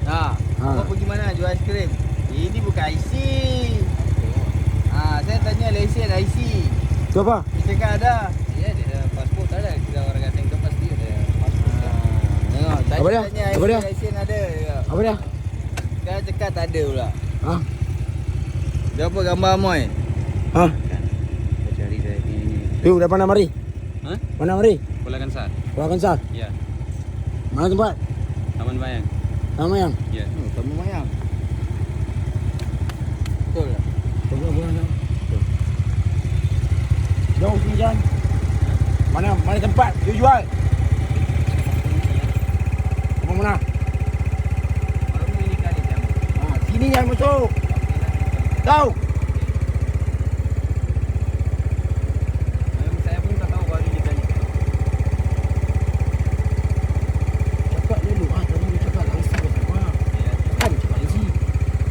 Kau pergi mana jual aiskrim? Ini bukan IC. Saya tanya lesen IC. Tu apa? Dia cakap ada. Ya, dia ada pasport tak ada. Kita orang kata itu pasti ada pasport. Tengok, Apa dia? tanya Apa dia? lesen ada. Apa dia? Dia cakap tak ada pula. Ha? Dia apa gambar Amoy? Ha? Kita cari saya ini. Tu dah pandang mari. Hah? Pandang mari. Pulau Kansar. Pulau Kansar. Ya. Mana tempat? Taman Bayang. Nama yang? Ya. Tamu mayang. Betul tak? Pulang. Jom sini jalan. Mana tempat you jual? Kamu mana? Baru ini kali jam. Sini jangan masuk. Tahu?